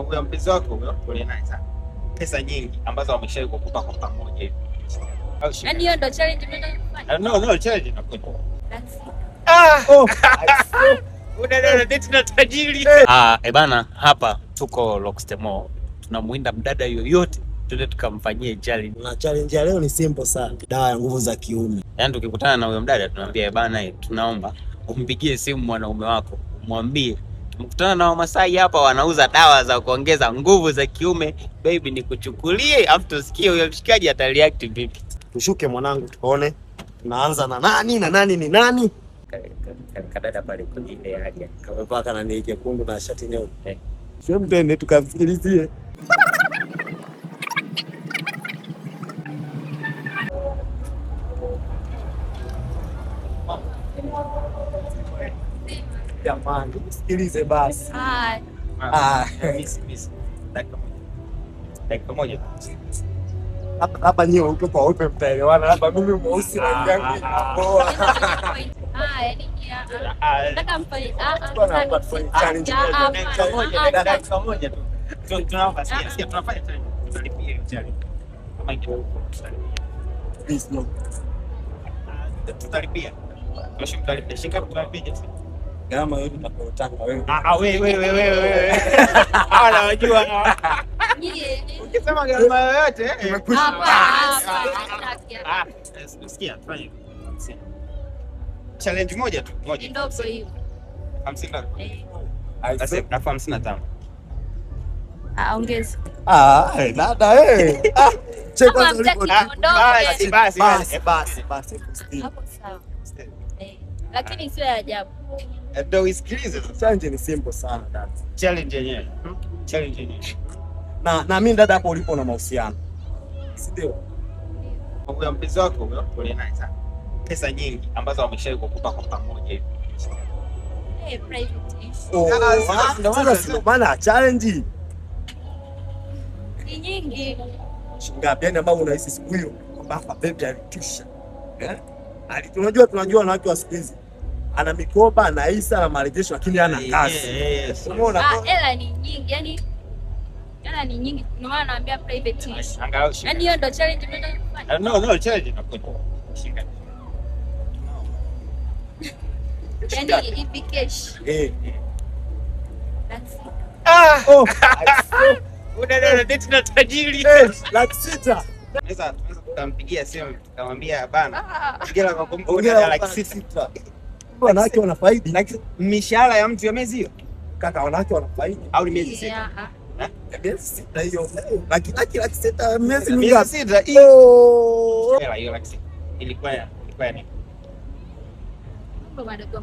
Huyo mpenzi wako huyo ule naye sana. Pesa nyingi ambazo wameshawahi kukupa kwa pamoja hivi. Yaani hiyo ndo challenge mnataka kufanya? No, challenge inakuja. Unaelewa date na tajiri. Bana hapa tuko Lockstar Mall. Tunamuinda mdada yoyote tuende tukamfanyie challenge. Na challenge ya leo ni simple sana. Dawa ya nguvu za kiume. Yaani tukikutana na huyo mdada tunamwambia bana, tunaomba umpigie simu mwanaume wako, umwambie tumekutana na Wamasai hapa wanauza dawa za kuongeza nguvu za kiume, baby nikuchukulie, afu tusikie huyo mshikaji atareact vipi. Tushuke mwanangu tuone. Tunaanza na nani na nani ni nani? Kadada pale kwenye ile haja. Kamepaka na ni nyekundu na shati nyeupe. Sio mtende tukamsikilizie. Jamani, sikilize basi. Miss. Dakika moja. Hapa nyewe uko kwa upe mtaelewana, hapa mimi mweusi rangi yangu poa. Nataka mfanye dakika moja tu. Tunaomba sikia tunafanya tena. Tutalipia hiyo challenge. Kama ingekuwa Please no. Tutalipia. Tutalipia. Shika tutalipia. Kama wewe unapotaka wewe. Wewe. Hawa wajua. Ukisema gharama yoyote sikia tufanye challenge moja tu, moja. Ndio hiyo. 50 sasa na 55. Ongeza. Dada Cheka basi. Hapo sawa. Lakini sio ajabu. Ndio usikilize. Challenge ni simple sana dada. Challenge yenyewe. Na mimi dada hapo ulipo na mahusiano. Si ndio? Huyo mpenzi wako huyo ule naye sana. Pesa nyingi ambazo wameshawahi kukupa kwa pamoja hivi. Private issue. Ndio maana challenge Ni nyingi. Shingapi yani ambao unahisi siku hiyo kwamba baby alitisha. Tunajua wanawake wa siku hizi. Ana mikoba, ana hisa na marejesho lakini hana kazi. Umeona? Hela ni nyingi, yani hela ni nyingi. Ndio maana naambia private issue. Yaani hiyo ndo challenge mnataka kufanya? No, challenge inakuja. Shika. Yaani ipi cash. Unaelewa date na tajiri. Laki 6. Tunaweza tukampigia simu tukamwambia bana. Hongera kwa kumpa laki 6. Wanawake wanafaidi. Mishahara ya mtu ya mwezi hiyo. Kaka wanawake wanafaidi. Au ni miezi 6? Miezi 6 hiyo. Laki 6 miezi mingapi? Hiyo laki 6. Ilikuwa ni madogo.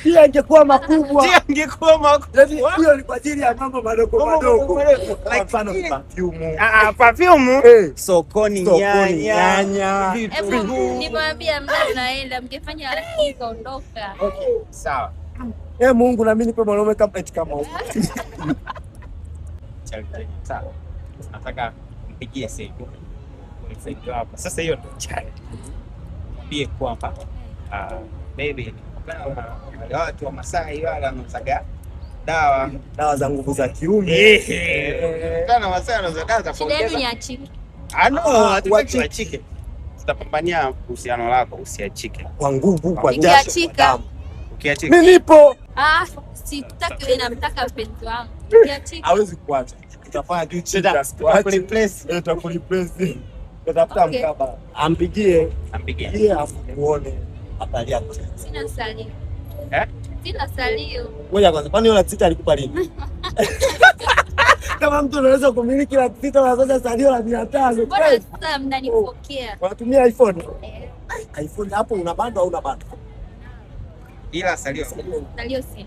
Pia ingekuwa makubwa. Hiyo ni kwa ajili ya mambo madogo. Kwa mfano perfume. Perfume. Sokoni nyanya. Hebu nimwambia mdada naenda mngefanya haraka kaondoka. Okay, sawa. Mungu na mimi nipe mwanaume kama huyo. Sawa. Nataka mpigie simu. Hapa. Sasa hiyo ndio challenge. Pia kwamba baby watu wa Masai wala wanazaga dawa za nguvu za kiume. Kana Masai wanazaga dawa za kuongeza. Ni achike. Tuachike. Tutapambania uhusiano lako usiachike. Kwa nguvu, kwa jasho, kwa damu. Ukiachika. Mimi nipo. Sitaki wewe namtaka mpenzi wangu. Ukiachika. Hawezi kuacha. Tutafanya juu chini. Tutakureplace. Tutafuta mkaba. Ampigie afu muone habari yako. Sina salio. Sina salio. Ngoja kwanza, kwani hiyo laki 6 alikupa lini? Kama mtu anaweza kumiliki laki 6 na sasa salio la 500. Bora sasa mnanipokea. Unatumia iPhone? iPhone hapo una bando au una bando? Ila salio. Salio si.